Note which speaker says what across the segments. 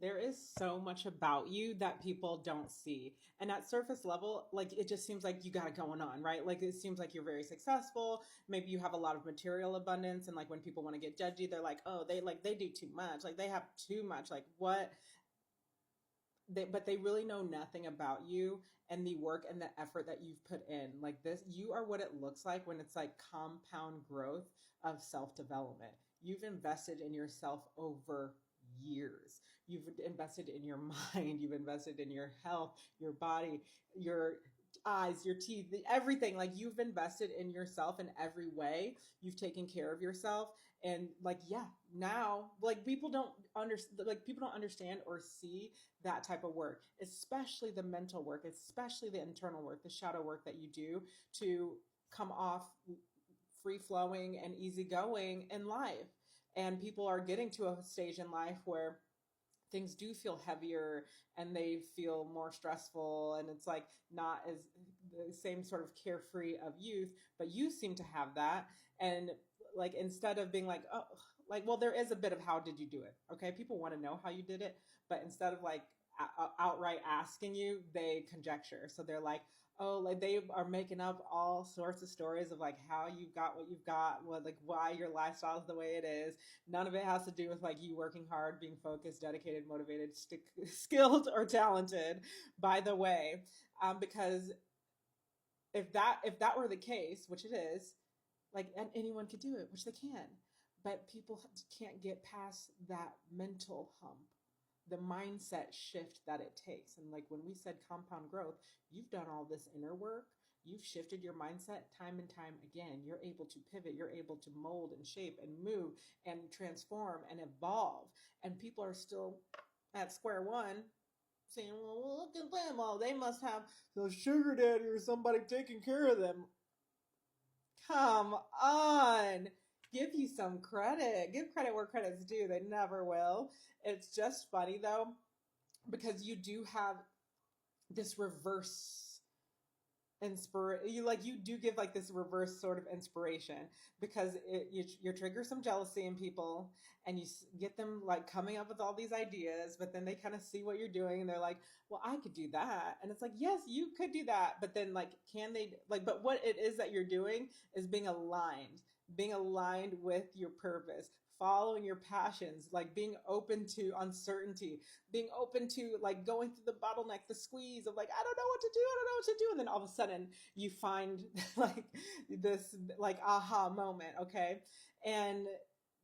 Speaker 1: There is so much about you that people don't see. And at surface level, like it just seems like you got it going on, right? Like it seems like you're very successful. Maybe you have a lot of material abundance. And like when people want to get judgy, they're like, oh, they do too much. Like they have too much. Like what? But they really know nothing about you and the work and the effort that you've put in. Like this, you are what it looks like when it's like compound growth of self development. You've invested in yourself over years. You've invested in your mind, you've invested in your health, your body, your eyes, your teeth, everything. Like you've invested in yourself in every way. You've taken care of yourself. And like, yeah, now like people don't understand or see that type of work, especially the mental work, especially the internal work, the shadow work that you do to come off free flowing and easygoing in life. And people are getting to a stage in life where things do feel heavier and they feel more stressful, and it's like not as the same sort of carefree of youth, but you seem to have that. And like instead of being like, oh, like, well, there is a bit of how did you do it, okay, people want to know how you did it, but instead of like outright asking you, they conjecture. So they're like, oh, like they are making up all sorts of stories of like how you got what you've got, what like why your lifestyle is the way it is. None of it has to do with like you working hard, being focused, dedicated, motivated, skilled, or talented. By the way, because if that were the case, which it is, like anyone could do it, which they can, but people can't get past that mental hump, the mindset shift that it takes. And like when we said compound growth, you've done all this inner work. You've shifted your mindset time and time again. You're able to pivot. You're able to mold and shape and move and transform and evolve. And people are still at square one saying, well, look at them. Oh, they must have a sugar daddy or somebody taking care of them. Come on. Give you some credit. Give credit where credit's due. They never will. It's just funny though, because you do have this reverse you do give like this reverse sort of inspiration, because you trigger some jealousy in people, and you get them like coming up with all these ideas, but then they kind of see what you're doing and they're like, well, I could do that. And it's like, yes, you could do that, but then like can they, like, but what it is that you're doing is being aligned with your purpose, following your passions, like being open to uncertainty, being open to like going through the bottleneck, the squeeze of like, I don't know what to do, I don't know what to do. And then all of a sudden you find like this like aha moment, okay? And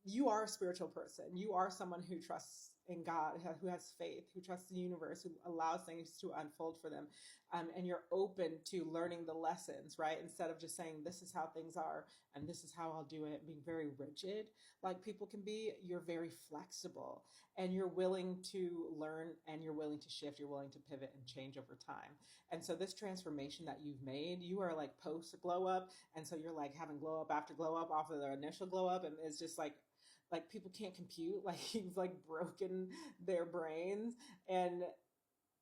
Speaker 1: you are a spiritual person. You are someone who trusts in God, who has faith, who trusts the universe, who allows things to unfold for them. And you're open to learning the lessons, right? Instead of just saying, this is how things are and this is how I'll do it, being very rigid like people can be, you're very flexible and you're willing to learn and you're willing to shift, you're willing to pivot and change over time. And so this transformation that you've made, you are like post glow up. And so you're like having glow up after glow up off of their initial glow up. And it's just like people can't compute, like you've like broken their brains. And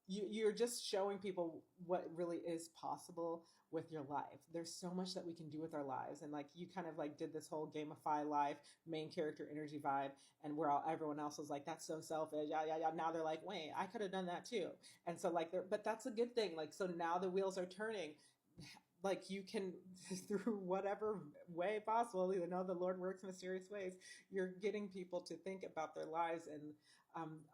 Speaker 1: you're just showing people what really is possible with your life. There's so much that we can do with our lives, and like you kind of like did this whole gamify life, main character energy vibe, and where everyone else was like, that's so selfish, yeah, yeah, yeah. Now they're like, wait, I could have done that too. And so like, but that's a good thing. Like, so now the wheels are turning, like you can through whatever way possible, you know, the Lord works in mysterious ways, you're getting people to think about their lives and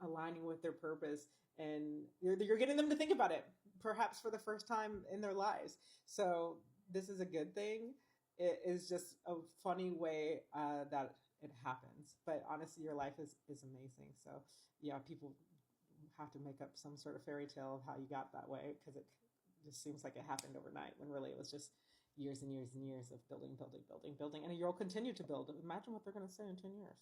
Speaker 1: aligning with their purpose, and you're getting them to think about it perhaps for the first time in their lives. So this is a good thing. It is just a funny way that it happens, but honestly your life is amazing. So yeah, people have to make up some sort of fairy tale of how you got that way, because it just seems like it happened overnight when really it was just years and years and years of building, building, building, building, and you'll continue to build. Imagine what they're going to say in 10 years.